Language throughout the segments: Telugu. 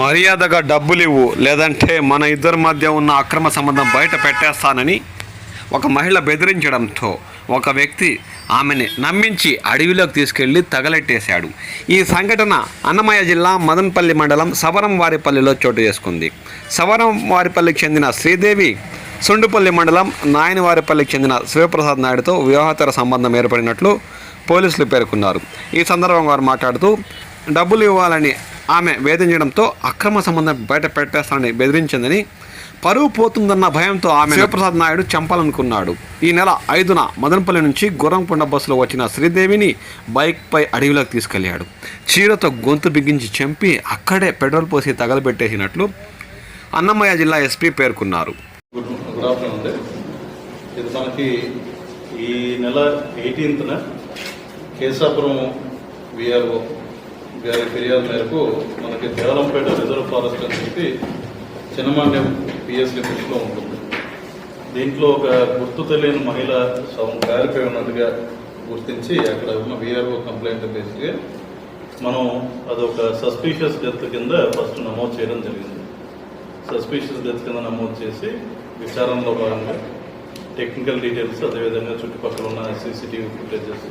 మర్యాదగా డబ్బులు ఇవ్వు, లేదంటే మన ఇద్దరి మధ్య ఉన్న అక్రమ సంబంధం బయట పెట్టేస్తానని ఒక మహిళ బెదిరించడంతో ఒక వ్యక్తి ఆమెని నమ్మించి అడవిలోకి తీసుకెళ్లి తగలెట్టేశాడు. ఈ సంఘటన అన్నమయ్య జిల్లా మదనపల్లి మండలం సవరంవారిపల్లిలో చోటు చేసుకుంది. సవరంవారిపల్లికి చెందిన శ్రీదేవి సుండుపల్లి మండలం నాయనవారిపల్లికి చెందిన శివప్రసాద్ నాయుడుతో వివాహేతర సంబంధం ఏర్పడినట్లు పోలీసులు పేర్కొన్నారు. ఈ సందర్భంగా వారు మాట్లాడుతూ డబ్బులు ఇవ్వాలని ఆమె వేధించడంతో అక్రమ సంబంధం బయట పెట్టేస్తానని బెదిరించిందని, పరువు పోతుందన్న భయంతో ఆమె శివప్రసాద్ నాయుడు చంపాలనుకున్నాడు. ఈ నెల 5న మదనపల్లి నుంచి గుర్రంకొండ బస్సులో వచ్చిన శ్రీదేవిని బైక్పై అడవిలోకి తీసుకెళ్లాడు. చీరతో గొంతు బిగించి చంపి అక్కడే పెట్రోల్ పోసి తగలబెట్టేసినట్లు అన్నమయ్య జిల్లా ఎస్పీ పేర్కొన్నారు. Good afternoon. ఇది మనకి ఈ నెల 18న కేశాపురం విఆర్ఓ గారి ఫిర్యాదు మేరకు మనకి దేవరంపేట రిజర్వ్ ఫారెస్ట్ అని చెప్పి చిన్నమాండ్యం పిఎస్ లిమిట్స్లో ఉంటుంది. దీంట్లో ఒక గుర్తు తెలియని మహిళ సగం కాలిపోయి ఉన్నట్టుగా గుర్తించి అక్కడ ఉన్న విఆర్ఓ కంప్లైంట్ బేస్గా మనం అదొక సస్పీషియస్ డెత్ కింద ఫస్ట్ నమోదు చేయడం జరిగింది. సస్పీషియస్ డెత్ కింద నమోదు చేసి విచారణలో భాగంగా టెక్నికల్ డీటెయిల్స్, అదేవిధంగా చుట్టుపక్కల ఉన్న సీసీటీవీ ఫుటేజెస్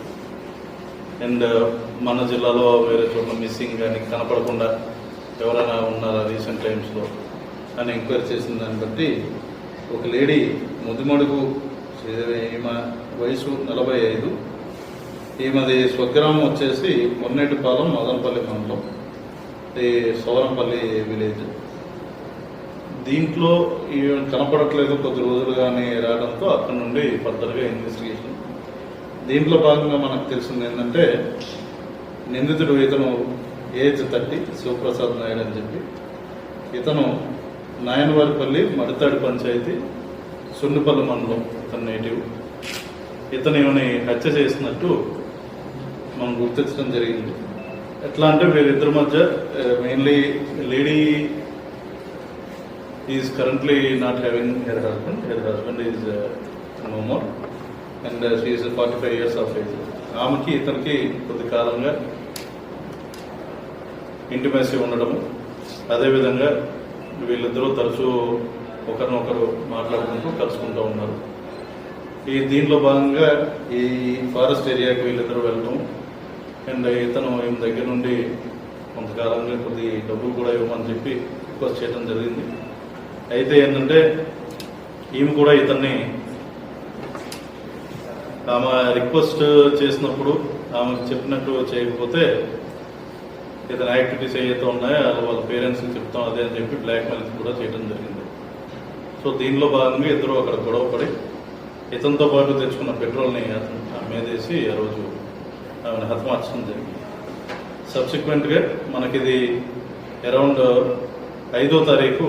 అండ్ మన జిల్లాలో వేరే చోట్ల మిస్సింగ్ కానీ కనపడకుండా ఎవరైనా ఉన్నారా రీసెంట్ టైమ్స్లో అని ఎంక్వైరీ చేసిన దాన్ని బట్టి ఒక లేడీ ముదిమడుగు, ఈమె వయసు 45, ఈమెది స్వగ్రామం వచ్చేసి మొన్నేటిపాలెం మదనపల్లి మండలం, ఈ సవరంపల్లి విలేజ్. దీంట్లో ఈమె కనపడట్లేదు కొద్ది రోజులుగానే రావడంతో అక్కడి నుండి ఫర్దర్గా ఇన్వెస్టిగేషన్. దీంట్లో భాగంగా మనకు తెలిసింది ఏంటంటే నిందితుడు ఇతను ఏజ్ 30, శివప్రసాద్ నాయుడు అని చెప్పి, ఇతను నాయనవారిపల్లి మడితాడి పంచాయతీ సుండుపల్లి మండలం ఇతను నేటివ్. ఇతను ఏమని హత్య చేసినట్టు మనం గుర్తించడం జరిగింది. ఎట్లా అంటే వీరిద్దరి మధ్య mainly lady is currently not having her husband is no more and she is 45 years of age. ఆమెకి ఇతనికి కొద్ది కాలంగా ఇంటిమేసీ ఉండడము, అదేవిధంగా వీళ్ళిద్దరూ తరచూ ఒకరినొకరు మాట్లాడుకుంటూ కలుసుకుంటూ ఉన్నారు. దీంట్లో భాగంగా ఈ ఫారెస్ట్ ఏరియాకి వీళ్ళిద్దరూ వెళ్ళడం అండ్ ఇతను ఈమె దగ్గర నుండి కొంతకాలంగా కొద్ది డబ్బులు కూడా ఇవ్వమని చెప్పి రిక్వెస్ట్ చేయడం జరిగింది. అయితే ఏంటంటే ఈమె కూడా ఇతన్ని ఆమె రిక్వెస్ట్ చేసినప్పుడు ఆమెకు చెప్పినట్టు చేయకపోతే ఏదైనా యాక్టివిటీస్ ఏవైతే ఉన్నాయో వాళ్ళ పేరెంట్స్కి చెప్తాం అదే అని చెప్పి బ్లాక్మెయిల్ కూడా చేయడం జరిగింది. సో దీనిలో భాగంగా ఇద్దరు అక్కడ గొడవపడి ఇతనితో పాటు తెచ్చుకున్న పెట్రోల్ని అతను మీదేసి ఆ రోజు ఆమెను హతమార్చడం జరిగింది. సబ్సిక్వెంట్గా మనకిది అరౌండ్ 5వ తారీఖు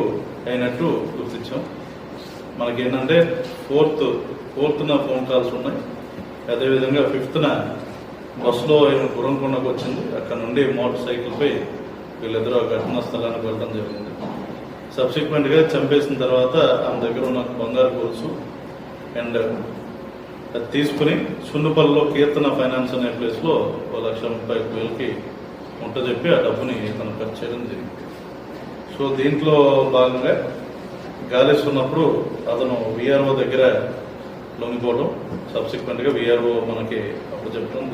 అయినట్టు గుర్తించాం. మనకేంటంటే 4th ఫోన్ కాల్స్ ఉన్నాయి. అదేవిధంగా 5th బస్సులో గుర్రంకొండకు వచ్చింది. అక్కడ నుండి మోటార్ సైకిల్పై వీళ్ళిద్దరూ ఘటనా స్థలానికి వెళ్ళడం జరిగింది. సబ్సిక్వెంట్గా చంపేసిన తర్వాత ఆమె దగ్గర ఉన్న బంగారు గొలుసు అండ్ అది తీసుకుని సున్నుపల్లిలో కీర్తన ఫైనాన్స్ అనే ప్లేస్లో 1,35,000కి ఉంట చెప్పి ఆ డబ్బుని తను ఖర్చు చేయడం జరిగింది. సో దీంట్లో భాగంగా గాలిస్తున్నప్పుడు అతను విఆర్ఓ దగ్గర లొంగిపోవడం, సబ్సిక్వెంట్గా విఆర్ఓ మనకి అప్పుడు చెప్పడం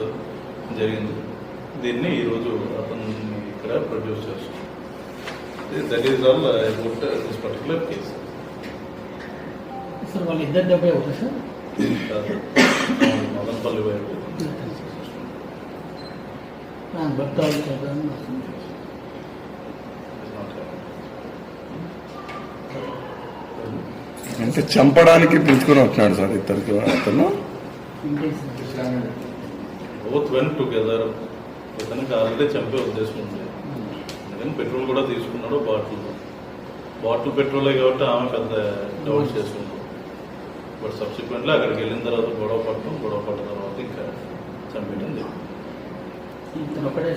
జరిగింది. దీన్ని ఈరోజు అతను ఇక్కడ ప్రొడ్యూస్ చేస్తాం. That is all about this particular case. Sir వాళ్ళు ఇద్దరు డబ్బే అవుతుంది సార్, మదనపల్లి వైపు భర్త అంటే చంపడానికి పిలుచుకుని వచ్చినాడు సార్ ఇద్దరికి. అతను బోత్ వెంట్ టుగెదర్. ఇతనికి ఆల్రెడీ చంపే ఉద్దేశం ఉంది. అందుకని పెట్రోల్ కూడా తీసుకున్నాడు, బాటిల్ పెట్రోలే కాబట్టి ఆమె పెద్ద డౌట్ చేసుకున్నాడు. బట్ సబ్సిక్వెంట్లీ అక్కడికి వెళ్ళిన తర్వాత గొడవ పడ్డ తర్వాత ఇంకా చంపేయడం జరిగింది. ఒకటే